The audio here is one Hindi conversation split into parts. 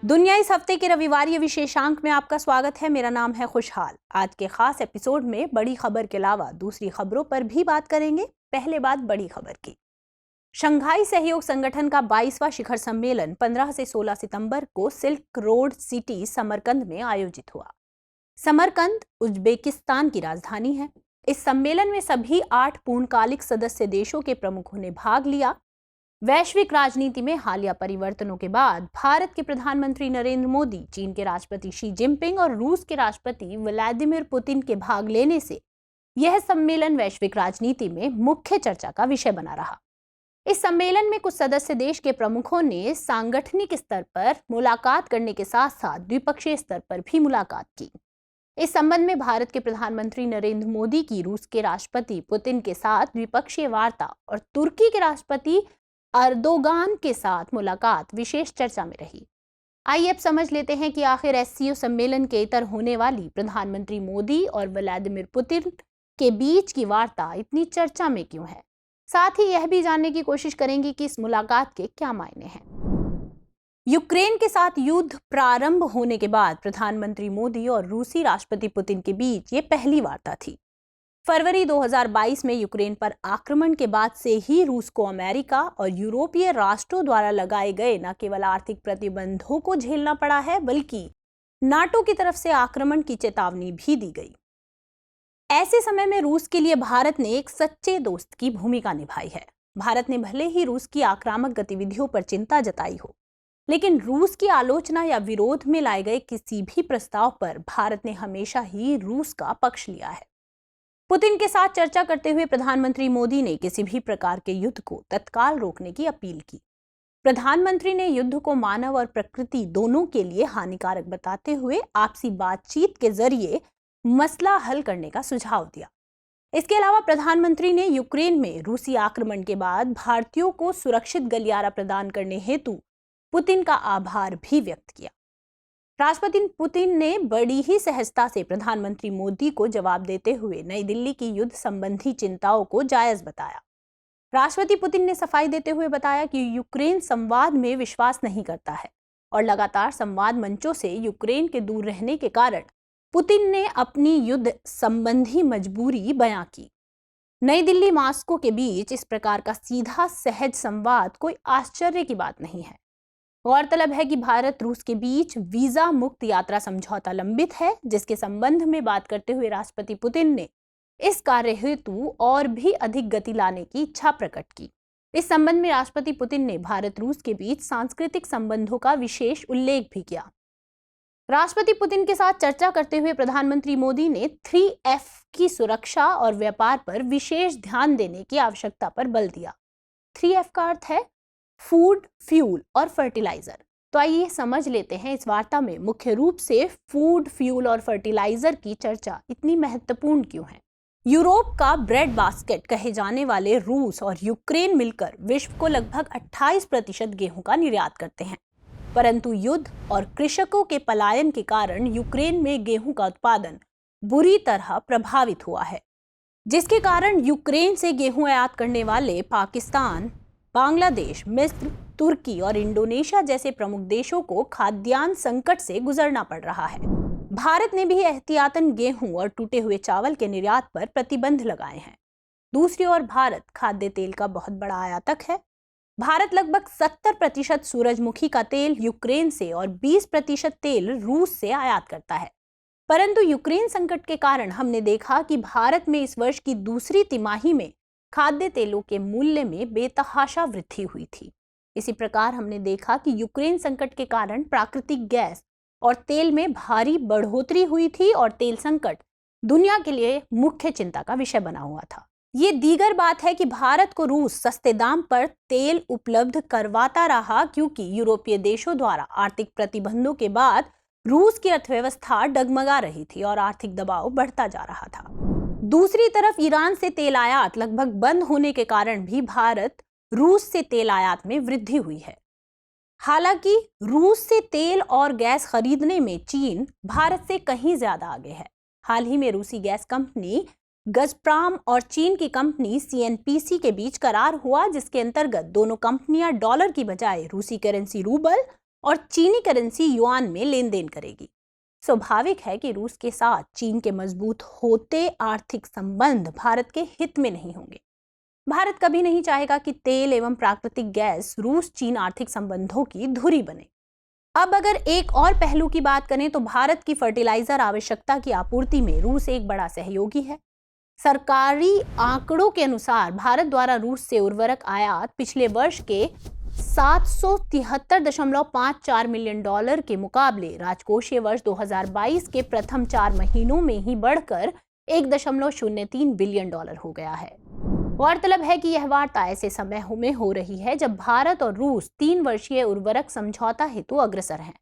दुनिया इस हफ्ते के रविवार विशेषांक में आपका स्वागत है। मेरा नाम है खुशहाल। आज के खास एपिसोड में बड़ी खबर के अलावा दूसरी खबरों पर भी बात करेंगे। पहले बात बड़ी खबर की। शंघाई सहयोग संगठन का 22वां शिखर सम्मेलन 15 से 16 सितंबर को सिल्क रोड सिटी समरकंद में आयोजित हुआ। समरकंद उज्बेकिस्तान की राजधानी है। इस सम्मेलन में सभी 8 पूर्णकालिक सदस्य देशों के प्रमुखों ने भाग लिया। वैश्विक राजनीति में हालिया परिवर्तनों के बाद भारत के प्रधानमंत्री नरेंद्र मोदी, चीन के राष्ट्रपति शी जिनपिंग और रूस के राष्ट्रपति व्लादिमीर पुतिन के भाग लेने से यह सम्मेलन वैश्विक राजनीति में मुख्य चर्चा का विषय बना रहा। इस सम्मेलन में कुछ सदस्य देश के प्रमुखों ने सांगठनिक स्तर पर मुलाकात करने के साथ साथ द्विपक्षीय स्तर पर भी मुलाकात की। इस संबंध में भारत के प्रधानमंत्री नरेंद्र मोदी की रूस के राष्ट्रपति पुतिन के साथ द्विपक्षीय वार्ता और तुर्की के राष्ट्रपति अर्दोगान के साथ मुलाकात विशेष चर्चा में रही। आइए अब समझ लेते हैं कि आखिर एससीओ सम्मेलन के इतर होने वाली प्रधानमंत्री मोदी और व्लादिमीर पुतिन के बीच की वार्ता इतनी चर्चा में क्यों है। साथ ही यह भी जानने की कोशिश करेंगे कि इस मुलाकात के क्या मायने हैं। यूक्रेन के साथ युद्ध प्रारंभ होने के बाद प्रधानमंत्री मोदी और रूसी राष्ट्रपति पुतिन के बीच ये पहली वार्ता थी। फरवरी 2022 में यूक्रेन पर आक्रमण के बाद से ही रूस को अमेरिका और यूरोपीय राष्ट्रों द्वारा लगाए गए न केवल आर्थिक प्रतिबंधों को झेलना पड़ा है, बल्कि नाटो की तरफ से आक्रमण की चेतावनी भी दी गई। ऐसे समय में रूस के लिए भारत ने एक सच्चे दोस्त की भूमिका निभाई है। भारत ने भले ही रूस की आक्रामक गतिविधियों पर चिंता जताई हो, लेकिन रूस की आलोचना या विरोध में लाए गए किसी भी प्रस्ताव पर भारत ने हमेशा ही रूस का पक्ष लिया है। पुतिन के साथ चर्चा करते हुए प्रधानमंत्री मोदी ने किसी भी प्रकार के युद्ध को तत्काल रोकने की अपील की। प्रधानमंत्री ने युद्ध को मानव और प्रकृति दोनों के लिए हानिकारक बताते हुए आपसी बातचीत के जरिए मसला हल करने का सुझाव दिया। इसके अलावा प्रधानमंत्री ने यूक्रेन में रूसी आक्रमण के बाद भारतीयों को सुरक्षित गलियारा प्रदान करने हेतु पुतिन का आभार भी व्यक्त किया। राष्ट्रपति पुतिन ने बड़ी ही सहजता से प्रधानमंत्री मोदी को जवाब देते हुए नई दिल्ली की युद्ध संबंधी चिंताओं को जायज बताया। राष्ट्रपति पुतिन ने सफाई देते हुए बताया कि यूक्रेन संवाद में विश्वास नहीं करता है और लगातार संवाद मंचों से यूक्रेन के दूर रहने के कारण पुतिन ने अपनी युद्ध संबंधी मजबूरी बयां की। नई दिल्ली मॉस्को के बीच इस प्रकार का सीधा सहज संवाद कोई आश्चर्य की बात नहीं है। गौरतलब है कि भारत रूस के बीच वीजा मुक्त यात्रा समझौता लंबित है, जिसके संबंध में बात करते हुए राष्ट्रपति पुतिन ने इस कार्य हेतु और भी अधिक गति लाने की इच्छा प्रकट की। इस संबंध में राष्ट्रपति पुतिन ने भारत रूस के बीच सांस्कृतिक संबंधों का विशेष उल्लेख भी किया। राष्ट्रपति पुतिन के साथ चर्चा करते हुए प्रधानमंत्री मोदी ने 3F की सुरक्षा और व्यापार पर विशेष ध्यान देने की आवश्यकता पर बल दिया। 3F का अर्थ है फूड, फ्यूल और फर्टिलाइजर। तो आइए समझ लेते हैं इस वार्ता में मुख्य रूप से फूड, फ्यूल और फर्टिलाइजर की चर्चा इतनी महत्वपूर्ण क्यों है। यूरोप का ब्रेड बास्केट कहे जाने वाले रूस और यूक्रेन मिलकर विश्व को लगभग 28% गेहूं का निर्यात करते हैं, परंतु युद्ध और कृषकों के पलायन के कारण यूक्रेन में गेहूं का उत्पादन बुरी तरह प्रभावित हुआ है, जिसके कारण यूक्रेन से गेहूं आयात करने वाले पाकिस्तान, बांग्लादेश, मिस्र, तुर्की और इंडोनेशिया जैसे प्रमुख देशों को खाद्यान्न संकट से गुजरना पड़ रहा है। भारत ने भी एहतियातन गेहूं और टूटे हुए चावल के निर्यात पर प्रतिबंध लगाए हैं। दूसरी ओर भारत खाद्य तेल का बहुत बड़ा आयातक है। भारत लगभग 70% सूरजमुखी का तेल यूक्रेन से और 20% तेल रूस से आयात करता है। परंतु यूक्रेन संकट के कारण हमने देखा कि भारत में इस वर्ष की दूसरी तिमाही में खाद्य तेलों के मूल्य में बेतहाशा वृद्धि हुई थी। इसी प्रकार हमने देखा कि यूक्रेन संकट के कारण प्राकृतिक गैस और तेल में भारी बढ़ोतरी हुई थी और तेल संकट दुनिया के लिए मुख्य चिंता का विषय बना हुआ था। ये दीगर बात है कि भारत को रूस सस्ते दाम पर तेल उपलब्ध करवाता रहा, क्योंकि यूरोपीय देशों द्वारा आर्थिक प्रतिबंधों के बाद रूस की अर्थव्यवस्था डगमगा रही थी और आर्थिक दबाव बढ़ता जा रहा था। दूसरी तरफ ईरान से तेल आयात लगभग बंद होने के कारण भी भारत रूस से तेल आयात में वृद्धि हुई है। हालांकि रूस से तेल और गैस खरीदने में चीन भारत से कहीं ज्यादा आगे है। हाल ही में रूसी गैस कंपनी गजप्राम और चीन की कंपनी CNPC के बीच करार हुआ, जिसके अंतर्गत दोनों कंपनियां डॉलर की बजाय रूसी करेंसी रूबल और चीनी करेंसी युआन में लेन देन करेगी। स्वाभाविक है कि रूस के साथ चीन के मजबूत होते आर्थिक संबंध भारत के हित में नहीं होंगे। भारत कभी नहीं चाहेगा कि तेल एवं प्राकृतिक गैस रूस चीन आर्थिक संबंधों की धुरी बने। अब अगर एक और पहलू की बात करें तो भारत की फर्टिलाइजर आवश्यकता की आपूर्ति में रूस एक बड़ा सहयोगी है। सरकारी आंकड़ों के अनुसार भारत द्वारा रूस से उर्वरक आयात पिछले वर्ष के 773.54 मिलियन डॉलर के मुकाबले राजकोषीय वर्ष 2022 के प्रथम 4 महीनों में ही बढ़कर 1.03 बिलियन डॉलर हो गया है। गौरतलब है कि यह वार्ता ऐसे समय में हो रही है जब भारत और रूस 3 वर्षीय उर्वरक समझौता हेतु अग्रसर हैं।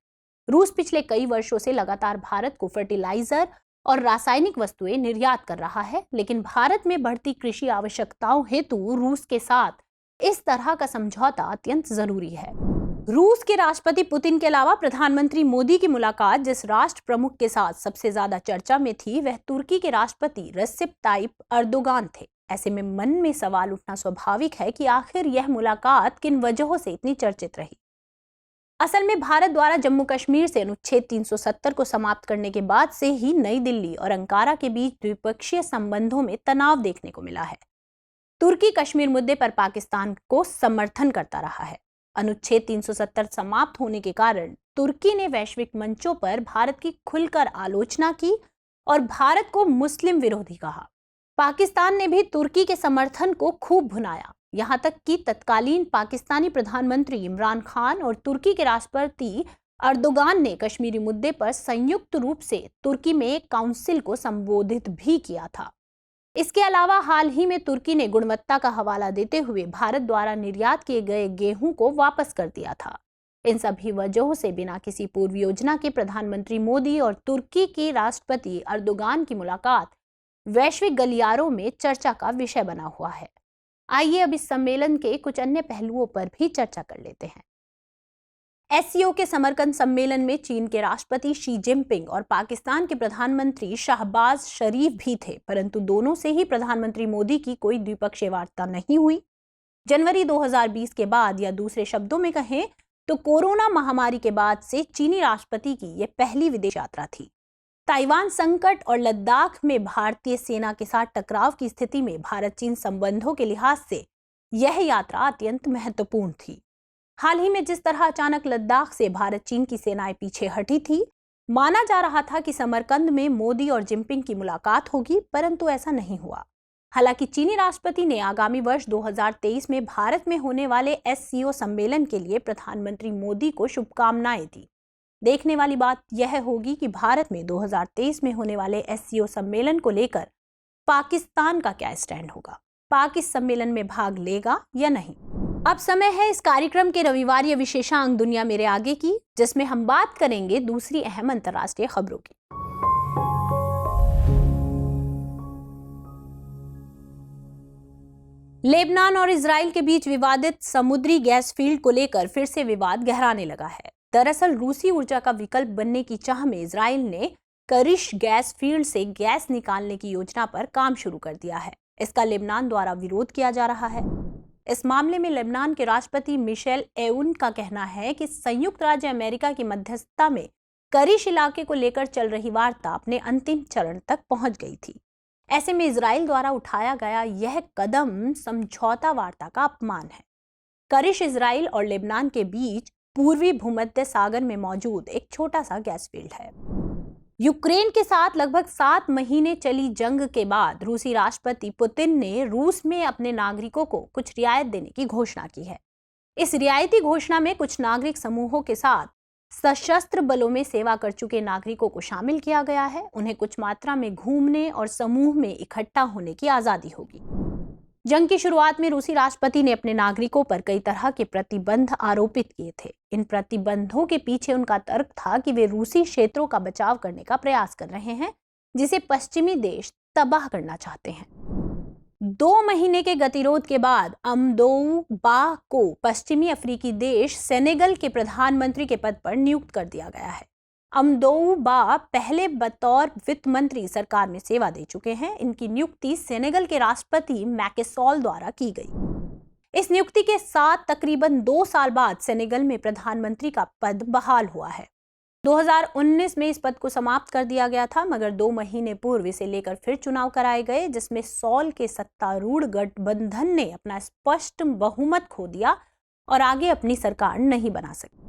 रूस पिछले कई वर्षों से लगातार भारत को फर्टिलाइजर और रासायनिक वस्तुएं निर्यात कर रहा है, लेकिन भारत में बढ़ती कृषि आवश्यकताओं हेतु रूस के साथ इस तरह का समझौता अत्यंत जरूरी है। रूस के राष्ट्रपति पुतिन के अलावा प्रधानमंत्री मोदी की मुलाकात जिस राष्ट्र प्रमुख के साथ सबसे ज्यादा चर्चा में थी वह तुर्की के राष्ट्रपति रेसिप ताइप अर्दोगान थे। ऐसे में मन में सवाल उठना स्वाभाविक है कि आखिर यह मुलाकात किन वजहों से इतनी चर्चित रही। असल में भारत द्वारा जम्मू कश्मीर से अनुच्छेद 370 को समाप्त करने के बाद से ही नई दिल्ली और अंकारा के बीच द्विपक्षीय संबंधों में तनाव देखने को मिला है। तुर्की कश्मीर मुद्दे पर पाकिस्तान को समर्थन करता रहा है। अनुच्छेद 370 समाप्त होने के कारण तुर्की ने वैश्विक मंचों पर भारत की खुलकर आलोचना की और भारत को मुस्लिम विरोधी कहा। पाकिस्तान ने भी तुर्की के समर्थन को खूब भुनाया, यहां तक कि तत्कालीन पाकिस्तानी प्रधानमंत्री इमरान खान और तुर्की के राष्ट्रपति अर्दोगान ने कश्मीरी मुद्दे पर संयुक्त रूप से तुर्की में एक काउंसिल को संबोधित भी किया था। इसके अलावा हाल ही में तुर्की ने गुणवत्ता का हवाला देते हुए भारत द्वारा निर्यात किए गए गेहूं को वापस कर दिया था। इन सभी वजहों से बिना किसी पूर्व योजना के प्रधानमंत्री मोदी और तुर्की के राष्ट्रपति अर्दोगान की मुलाकात वैश्विक गलियारों में चर्चा का विषय बना हुआ है। आइए अब इस सम्मेलन के कुछ अन्य पहलुओं पर भी चर्चा कर लेते हैं। एससीओ के समरकंद सम्मेलन में चीन के राष्ट्रपति शी जिनपिंग और पाकिस्तान के प्रधानमंत्री शहबाज शरीफ भी थे, परंतु दोनों से ही प्रधानमंत्री मोदी की कोई द्विपक्षीय वार्ता नहीं हुई। जनवरी 2020 के बाद, या दूसरे शब्दों में कहें तो कोरोना महामारी के बाद से चीनी राष्ट्रपति की यह पहली विदेश यात्रा थी। ताइवान संकट और लद्दाख में भारतीय सेना के साथ टकराव की स्थिति में भारत चीन संबंधों के लिहाज से यह यात्रा अत्यंत महत्वपूर्ण थी। हाल ही में जिस तरह अचानक लद्दाख से भारत चीन की सेनाएं पीछे हटी थी, माना जा रहा था कि समरकंद में मोदी और जिनपिंग की मुलाकात होगी, परंतु ऐसा नहीं हुआ। हालांकि चीनी राष्ट्रपति ने आगामी वर्ष 2023 में भारत में होने वाले एससीओ सम्मेलन के लिए प्रधानमंत्री मोदी को शुभकामनाएं दी। देखने वाली बात यह होगी कि भारत में 2023 में होने वाले एससीओ सम्मेलन को लेकर पाकिस्तान का क्या स्टैंड होगा। पाक इस सम्मेलन में भाग लेगा या नहीं। अब समय है इस कार्यक्रम के रविवारीय विशेषांक दुनिया मेरे आगे की, जिसमें हम बात करेंगे दूसरी अहम अंतर्राष्ट्रीय खबरों की। लेबनान और इजराइल के बीच विवादित समुद्री गैस फील्ड को लेकर फिर से विवाद गहराने लगा है। दरअसल रूसी ऊर्जा का विकल्प बनने की चाह में इजराइल ने करिश गैस फील्ड से गैस निकालने की योजना पर काम शुरू कर दिया है। इसका लेबनान द्वारा विरोध किया जा रहा है। इस मामले में लेबनान के राष्ट्रपति मिशेल एउन का कहना है कि संयुक्त राज्य अमेरिका की मध्यस्थता में करिश इलाके को लेकर चल रही वार्ता अपने अंतिम चरण तक पहुंच गई थी। ऐसे में इजराइल द्वारा उठाया गया यह कदम समझौता वार्ता का अपमान है। करिश इजराइल और लेबनान के बीच पूर्वी भूमध्य सागर में मौजूद एक छोटा सा गैस फील्ड है। यूक्रेन के साथ लगभग 7 महीने चली जंग के बाद रूसी राष्ट्रपति पुतिन ने रूस में अपने नागरिकों को कुछ रियायत देने की घोषणा की है। इस रियायती घोषणा में कुछ नागरिक समूहों के साथ सशस्त्र बलों में सेवा कर चुके नागरिकों को शामिल किया गया है। उन्हें कुछ मात्रा में घूमने और समूह में इकट्ठा होने की आजादी होगी। जंग की शुरुआत में रूसी राष्ट्रपति ने अपने नागरिकों पर कई तरह के प्रतिबंध आरोपित किए थे। इन प्रतिबंधों के पीछे उनका तर्क था कि वे रूसी क्षेत्रों का बचाव करने का प्रयास कर रहे हैं, जिसे पश्चिमी देश तबाह करना चाहते हैं। 2 महीने के गतिरोध के बाद अमदोउ बा को पश्चिमी अफ्रीकी देश सेनेगल के प्रधानमंत्री के पद पर नियुक्त कर दिया गया है। अमदोउ बा पहले बतौर वित्त मंत्री सरकार में सेवा दे चुके हैं। इनकी नियुक्ति सेनेगल के राष्ट्रपति मैकी सॉल द्वारा की गई। इस नियुक्ति के साथ तकरीबन 2 साल बाद सेनेगल में प्रधानमंत्री का पद बहाल हुआ है। 2019 में इस पद को समाप्त कर दिया गया था, मगर 2 महीने पूर्व इसे लेकर फिर चुनाव कराए गए, जिसमें सॉल के सत्तारूढ़ गठबंधन ने अपना स्पष्ट बहुमत खो दिया और आगे अपनी सरकार नहीं बना सकी।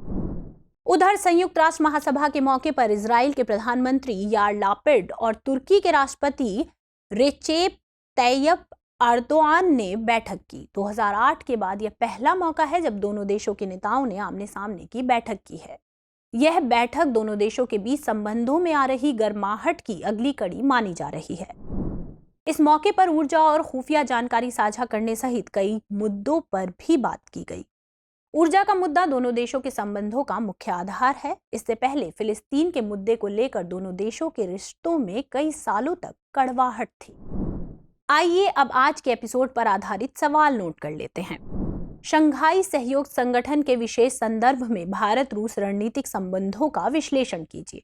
उधर संयुक्त राष्ट्र महासभा के मौके पर इजराइल के प्रधानमंत्री यार लापिड और तुर्की के राष्ट्रपति रेचेप तैयप अर्दोआन ने बैठक की। 2008 के बाद यह पहला मौका है जब दोनों देशों के नेताओं ने आमने सामने की बैठक की है। यह बैठक दोनों देशों के बीच संबंधों में आ रही गर्माहट की अगली कड़ी मानी जा रही है। इस मौके पर ऊर्जा और खुफिया जानकारी साझा करने सहित कई मुद्दों पर भी बात की गई। ऊर्जा का मुद्दा दोनों देशों के संबंधों का मुख्य आधार है। इससे पहले फिलिस्तीन के मुद्दे को लेकर दोनों देशों के रिश्तों में कई सालों तक कड़वाहट थी। आइए अब आज के एपिसोड पर आधारित सवाल नोट कर लेते हैं। शंघाई सहयोग संगठन के विशेष संदर्भ में भारत रूस रणनीतिक संबंधों का विश्लेषण कीजिए।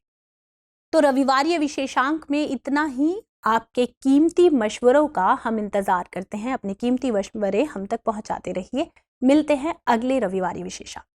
तो रविवारीय विशेषांक में इतना ही। आपके कीमती मशवरों का हम इंतजार करते हैं। अपने कीमती मशवरे हम तक पहुंचाते रहिए। मिलते हैं अगले रविवारी विशेषांक।